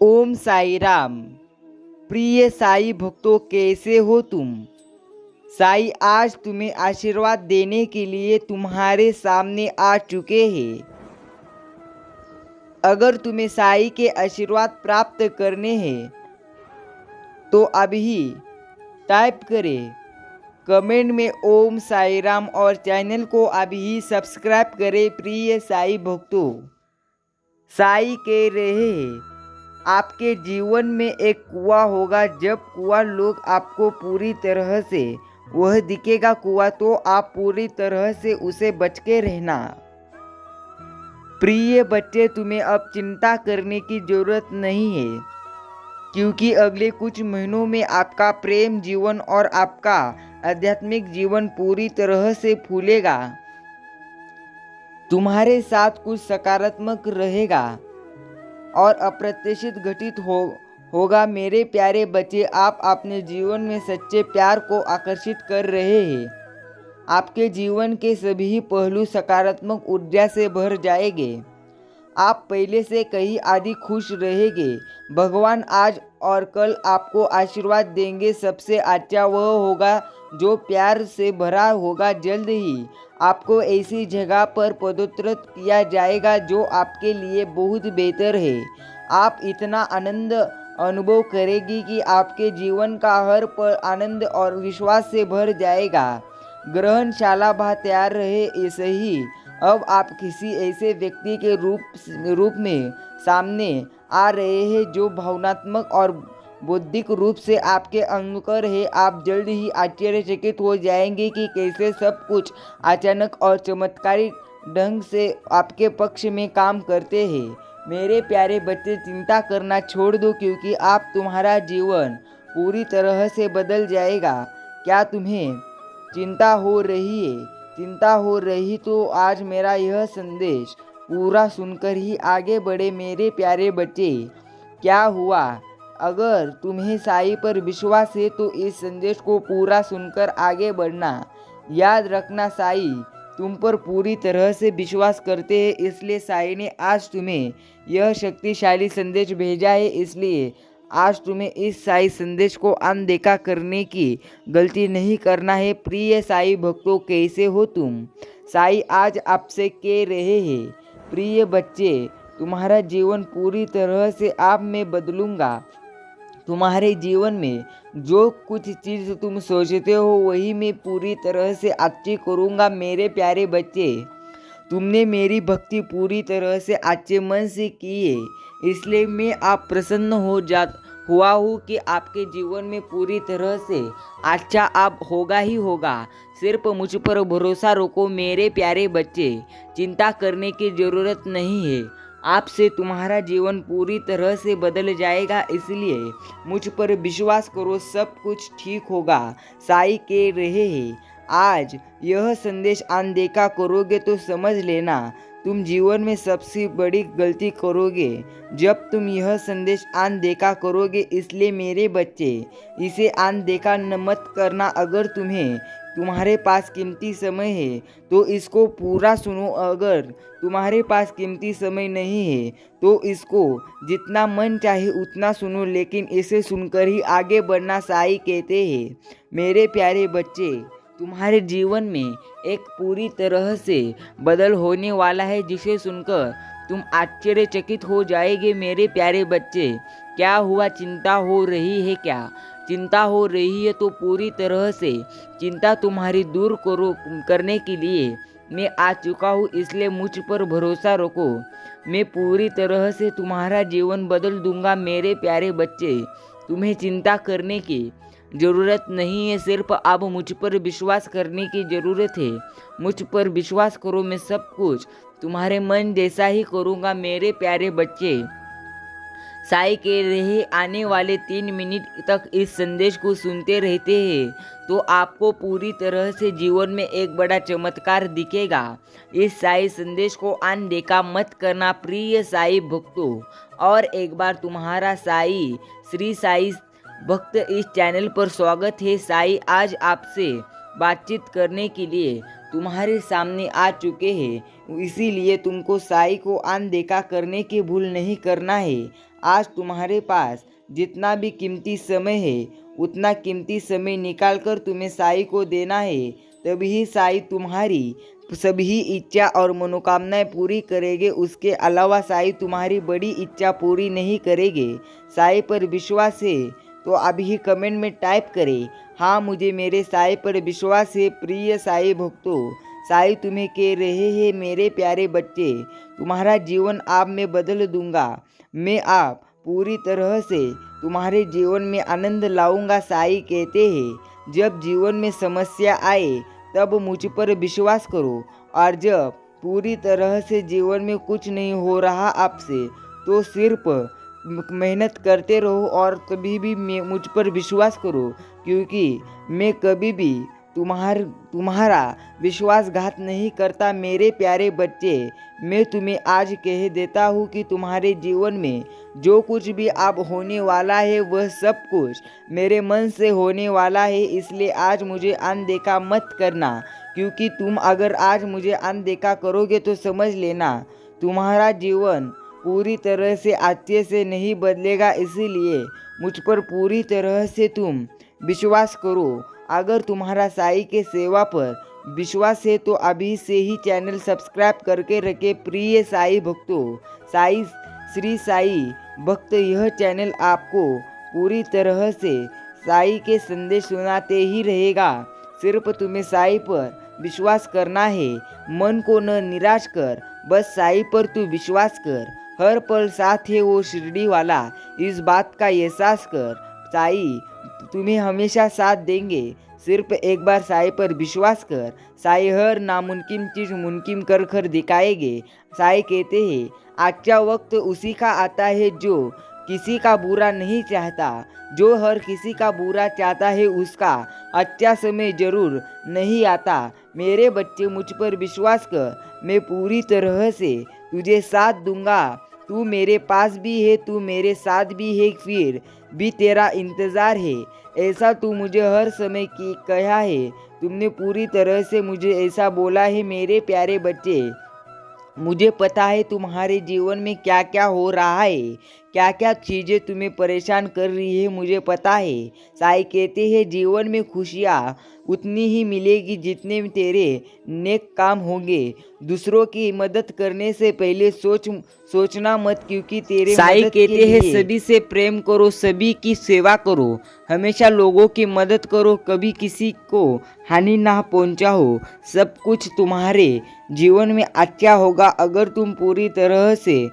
ओम साई राम। प्रिय साई भक्तों, कैसे हो तुम? साई आज तुम्हें आशीर्वाद देने के लिए तुम्हारे सामने आ चुके हैं। अगर तुम्हें साई के आशीर्वाद प्राप्त करने हैं तो अभी टाइप करें कमेंट में ओम साई राम और चैनल को अभी सब्सक्राइब करें। प्रिय साई भक्तों, साई कह रहे हैं आपके जीवन में एक कुआं होगा। जब कुआं लोग आपको पूरी तरह से वह दिखेगा कुआं, तो आप पूरी तरह से उसे बच के रहना। प्रिय बच्चे, तुम्हें अब चिंता करने की जरूरत नहीं है, क्योंकि अगले कुछ महीनों में आपका प्रेम जीवन और आपका आध्यात्मिक जीवन पूरी तरह से फूलेगा। तुम्हारे साथ कुछ सकारात्मक रहेगा और अप्रत्याशित घटित होगा। मेरे प्यारे बच्चे, आप अपने जीवन में सच्चे प्यार को आकर्षित कर रहे हैं। आपके जीवन के सभी पहलू सकारात्मक ऊर्जा से भर जाएंगे। आप पहले से कहीं अधिक खुश रहेंगे। भगवान आज और कल आपको आशीर्वाद देंगे। सबसे अच्छा वह होगा जो प्यार से भरा होगा। जल्द ही आपको ऐसी जगह पर पदोन्नत किया जाएगा जो आपके लिए बहुत बेहतर है। आप इतना आनंद अनुभव करेंगी कि आपके जीवन का हर पल आनंद और विश्वास से भर जाएगा। ग्रहणशाला भा तैयार रहे। ऐसे ही अब आप किसी ऐसे व्यक्ति के रूप में सामने आ रहे हैं जो भावनात्मक और बौद्धिक रूप से आपके अनुकर है। आप जल्द ही आश्चर्यचकित हो जाएंगे कि कैसे सब कुछ अचानक और चमत्कारी ढंग से आपके पक्ष में काम करते हैं। मेरे प्यारे बच्चे, चिंता करना छोड़ दो, क्योंकि आप तुम्हारा जीवन पूरी तरह से बदल जाएगा। क्या तुम्हें चिंता हो रही है? चिंता हो रही तो आज मेरा यह संदेश पूरा सुनकर ही आगे बढ़े। मेरे प्यारे बच्चे, क्या हुआ? अगर तुम्हें साई पर विश्वास है तो इस संदेश को पूरा सुनकर आगे बढ़ना। याद रखना, साई तुम पर पूरी तरह से विश्वास करते हैं, इसलिए साई ने आज तुम्हें यह शक्तिशाली संदेश भेजा है। इसलिए आज तुम्हें इस साई संदेश को अनदेखा करने की गलती नहीं करना है। प्रिय साई भक्तों, कैसे हो तुम? साई आज आपसे कह रहे हैं, प्रिय बच्चे, तुम्हारा जीवन पूरी तरह से आप मैं बदलूंगा। तुम्हारे जीवन में जो कुछ चीज़ तुम सोचते हो वही मैं पूरी तरह से अच्छी करूँगा। मेरे प्यारे बच्चे, तुमने मेरी भक्ति पूरी तरह से अच्छे मन से की है, इसलिए मैं आप प्रसन्न हुआ हूँ कि आपके जीवन में पूरी तरह से अच्छा अब होगा ही होगा। सिर्फ मुझ पर भरोसा रखो मेरे प्यारे बच्चे, चिंता करने की ज़रूरत नहीं है। आपसे तुम्हारा जीवन पूरी तरह से बदल जाएगा, इसलिए मुझ पर विश्वास करो, सब कुछ ठीक होगा। साई कह रहे हैं आज यह संदेश अनदेखा करोगे तो समझ लेना तुम जीवन में सबसे बड़ी गलती करोगे जब तुम यह संदेश अनदेखा करोगे। इसलिए मेरे बच्चे, इसे अनदेखा मत करना। अगर तुम्हारे पास कीमती समय है तो इसको पूरा सुनो। अगर तुम्हारे पास कीमती समय नहीं है तो इसको जितना मन चाहे उतना सुनो, लेकिन इसे सुनकर ही आगे बढ़ना। साई कहते हैं, मेरे प्यारे बच्चे, तुम्हारे जीवन में एक पूरी तरह से बदल होने वाला है, जिसे सुनकर तुम आश्चर्यचकित हो जाएंगे। मेरे प्यारे बच्चे, क्या हुआ? चिंता हो रही है क्या? चिंता हो रही है तो पूरी तरह से चिंता तुम्हारी दूर करने के लिए मैं आ चुका हूँ, इसलिए मुझ पर भरोसा रखो। मैं पूरी तरह से तुम्हारा जीवन बदल दूंगा। मेरे प्यारे बच्चे, तुम्हें चिंता करने की ज़रूरत नहीं है, सिर्फ अब मुझ पर विश्वास करने की ज़रूरत है। मुझ पर विश्वास करो, मैं सब कुछ तुम्हारे मन जैसा ही करूँगा। मेरे प्यारे बच्चे, साई कह रहे आने वाले 3 मिनट तक इस संदेश को सुनते रहते हैं तो आपको पूरी तरह से जीवन में एक बड़ा चमत्कार दिखेगा। इस साई संदेश को अनदेखा मत करना। प्रिय साई भक्तों, और एक बार तुम्हारा साई श्री साई भक्त इस चैनल पर स्वागत है। साई आज आपसे बातचीत करने के लिए तुम्हारे सामने आ चुके हैं, इसीलिए तुमको साई को अनदेखा करने की भूल नहीं करना है। आज तुम्हारे पास जितना भी कीमती समय है उतना कीमती समय निकालकर तुम्हें साईं को देना है, तभी साईं तुम्हारी सभी इच्छा और मनोकामनाएं पूरी करेंगे। उसके अलावा साईं तुम्हारी बड़ी इच्छा पूरी नहीं करेंगे। साईं पर विश्वास है तो अभी कमेंट में टाइप करें, हाँ मुझे मेरे साईं पर विश्वास है। प्रिय साईं भक्तों, साईं तुम्हें कह रहे हैं, मेरे प्यारे बच्चे, तुम्हारा जीवन अब मैं बदल दूंगा। मैं आप पूरी तरह से तुम्हारे जीवन में आनंद लाऊंगा। साईं कहते हैं, जब जीवन में समस्या आए तब मुझ पर विश्वास करो, और जब पूरी तरह से जीवन में कुछ नहीं हो रहा आपसे तो सिर्फ मेहनत करते रहो और कभी भी मुझ पर विश्वास करो, क्योंकि मैं कभी भी तुम्हारा विश्वासघात नहीं करता। मेरे प्यारे बच्चे, मैं तुम्हें आज कह देता हूँ कि तुम्हारे जीवन में जो कुछ भी अब होने वाला है वह सब कुछ मेरे मन से होने वाला है। इसलिए आज मुझे अनदेखा मत करना, क्योंकि तुम अगर आज मुझे अनदेखा करोगे तो समझ लेना तुम्हारा जीवन पूरी तरह से अच्छे से नहीं बदलेगा। इसीलिए मुझ पर पूरी तरह से तुम विश्वास करो। अगर तुम्हारा साईं के सेवा पर विश्वास है तो अभी से ही चैनल सब्सक्राइब करके रखे। प्रिय साईं भक्तों, साईं श्री साईं भक्त यह चैनल आपको पूरी तरह से साईं के संदेश सुनाते ही रहेगा। सिर्फ तुम्हें साईं पर विश्वास करना है। मन को न निराश कर, बस साईं पर तू विश्वास कर। हर पल साथ है वो शिरडी वाला, इस बात का एहसास कर। साईं तुम्हें हमेशा साथ देंगे। सिर्फ एक बार साईं पर विश्वास कर। साईं हर नामुमकिन चीज़ मुमकिन कर दिखाएंगे। साईं कहते हैं, अच्छा वक्त उसी का आता है जो किसी का बुरा नहीं चाहता। जो हर किसी का बुरा चाहता है उसका अच्छा समय जरूर नहीं आता। मेरे बच्चे, मुझ पर विश्वास कर, मैं पूरी तरह से तुझे साथ दूंगा। तू मेरे पास भी है, तू मेरे साथ भी है, फिर भी तेरा इंतज़ार है। ऐसा तू मुझे हर समय की कहा है, तुमने पूरी तरह से मुझे ऐसा बोला है। मेरे प्यारे बच्चे, मुझे पता है तुम्हारे जीवन में क्या क्या हो रहा है, क्या क्या चीज़ें तुम्हें परेशान कर रही है, मुझे पता है। साईं कहते हैं, जीवन में खुशियाँ उतनी ही मिलेगी जितने तेरे नेक काम होंगे। दूसरों की मदद करने से पहले सोचना मत, क्योंकि तेरे साईं कहते हैं, सभी से प्रेम करो, सभी की सेवा करो, हमेशा लोगों की मदद करो, कभी किसी को हानि ना पहुंचाओ। सब कुछ तुम्हारे जीवन में अच्छा होगा। अगर तुम पूरी तरह से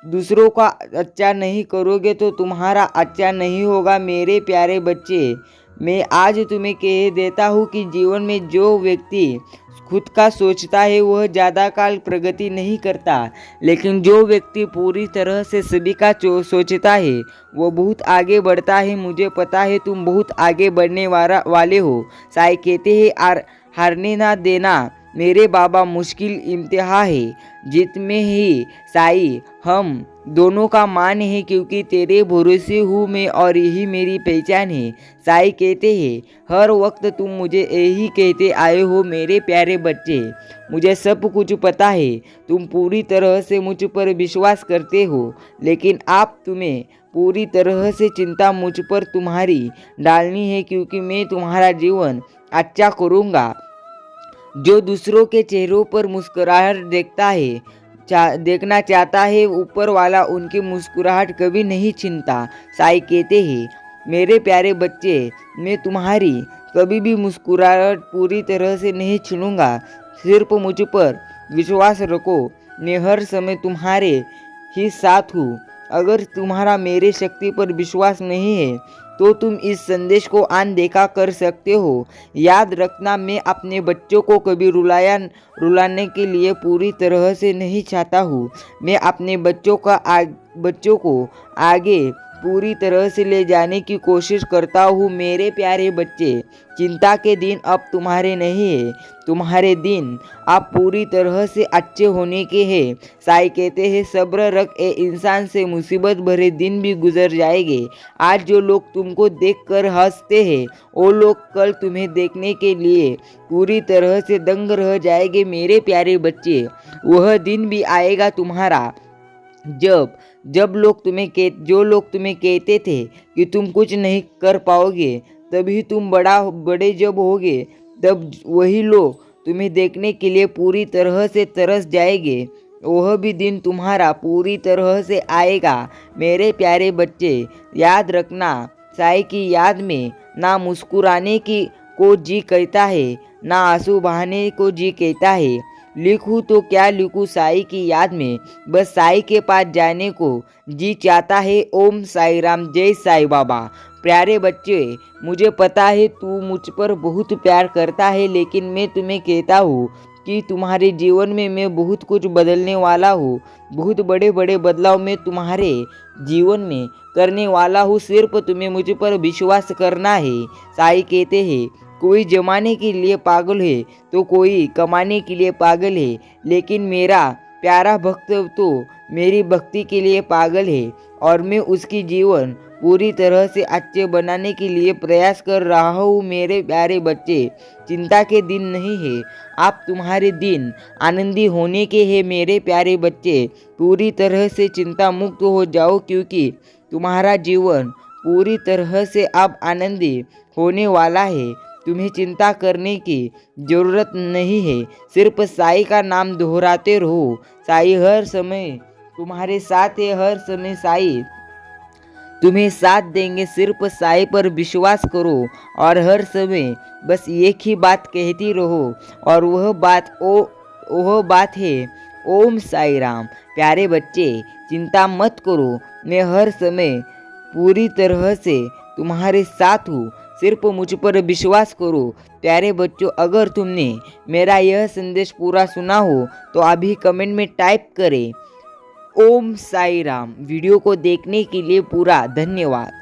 दूसरों का अच्छा नहीं करोगे तो तुम्हारा अच्छा नहीं होगा। मेरे प्यारे बच्चे, मैं आज तुम्हें कह देता हूँ कि जीवन में जो व्यक्ति खुद का सोचता है वह ज़्यादा काल प्रगति नहीं करता, लेकिन जो व्यक्ति पूरी तरह से सभी का सोचता है वो बहुत आगे बढ़ता है। मुझे पता है तुम बहुत आगे बढ़ने वाले हो। साईं कहते हैं, हारने ना देना मेरे बाबा, मुश्किल इम्तिहान है। जीत में ही साईं हम दोनों का मान है, क्योंकि तेरे भरोसे हूँ मैं और यही मेरी पहचान है। साईं कहते हैं, हर वक्त तुम मुझे यही कहते आए हो। मेरे प्यारे बच्चे, मुझे सब कुछ पता है, तुम पूरी तरह से मुझ पर विश्वास करते हो, लेकिन तुम्हें पूरी तरह से चिंता मुझ पर तुम्हारी डालनी है, क्योंकि मैं तुम्हारा जीवन अच्छा करूँगा। जो दूसरों के चेहरों पर मुस्कुराहट देखना चाहता है, ऊपर वाला उनकी मुस्कुराहट कभी नहीं छीनता। साईं कहते हैं, मेरे प्यारे बच्चे, मैं तुम्हारी कभी भी मुस्कुराहट पूरी तरह से नहीं छीनूंगा। सिर्फ मुझ पर विश्वास रखो, मैं हर समय तुम्हारे ही साथ हूँ। अगर तुम्हारा मेरे शक्ति पर विश्वास नहीं है तो तुम इस संदेश को अनदेखा कर सकते हो। याद रखना, मैं अपने बच्चों को कभी रुलाने के लिए पूरी तरह से नहीं चाहता हूँ। मैं अपने बच्चों को आगे पूरी तरह से ले जाने की कोशिश करता हूँ। मेरे प्यारे बच्चे, चिंता के दिन अब तुम्हारे नहीं है, तुम्हारे दिन अब पूरी तरह से अच्छे होने के हैं। साईं कहते हैं, सब्र रख, ए इंसान से मुसीबत भरे दिन भी गुजर जाएंगे। आज जो लोग तुमको देखकर हंसते हैं वो लोग कल तुम्हें देखने के लिए पूरी तरह से दंग रह जाएंगे। मेरे प्यारे बच्चे, वह दिन भी आएगा तुम्हारा जब जो लोग तुम्हें कहते थे कि तुम कुछ नहीं कर पाओगे, तभी तुम बड़े जब होगे तब वही लोग तुम्हें देखने के लिए पूरी तरह से तरस जाएंगे। वह भी दिन तुम्हारा पूरी तरह से आएगा। मेरे प्यारे बच्चे, याद रखना, साई की याद में ना मुस्कुराने की को जी कहता है, ना आंसू बहाने को जी कहता है। लिखूं तो क्या लिखूं साई की याद में, बस साई के पास जाने को जी चाहता है। ओम साई राम, जय साई बाबा। प्यारे बच्चे, मुझे पता है तू मुझ पर बहुत प्यार करता है, लेकिन मैं तुम्हें कहता हूँ कि तुम्हारे जीवन में मैं बहुत कुछ बदलने वाला हूँ। बहुत बड़े बड़े बदलाव मैं तुम्हारे जीवन में करने वाला हूँ। सिर्फ तुम्हें मुझ पर विश्वास करना है। साई कहते हैं, कोई जमाने के लिए पागल है तो कोई कमाने के लिए पागल है, लेकिन मेरा प्यारा भक्त तो मेरी भक्ति के लिए पागल है, और मैं उसकी जीवन पूरी तरह से अच्छे बनाने के लिए प्रयास कर रहा हूँ। मेरे प्यारे बच्चे, चिंता के दिन नहीं है, आप तुम्हारे दिन आनंदी होने के हैं। मेरे प्यारे बच्चे, पूरी तरह से चिंता मुक्त हो जाओ, क्योंकि तुम्हारा जीवन पूरी तरह से अब आनंदी होने वाला है। तुम्हें चिंता करने की ज़रूरत नहीं है, सिर्फ साई का नाम दोहराते रहो। साई हर समय तुम्हारे साथ है, हर समय साई तुम्हें साथ देंगे। सिर्फ साई पर विश्वास करो और हर समय बस एक ही बात कहती रहो, और वह बात है ओम साई राम। प्यारे बच्चे, चिंता मत करो, मैं हर समय पूरी तरह से तुम्हारे साथ हूँ। सिर्फ मुझ पर विश्वास करो। प्यारे बच्चों, अगर तुमने मेरा यह संदेश पूरा सुना हो तो अभी कमेंट में टाइप करें ओम साई राम। वीडियो को देखने के लिए पूरा धन्यवाद।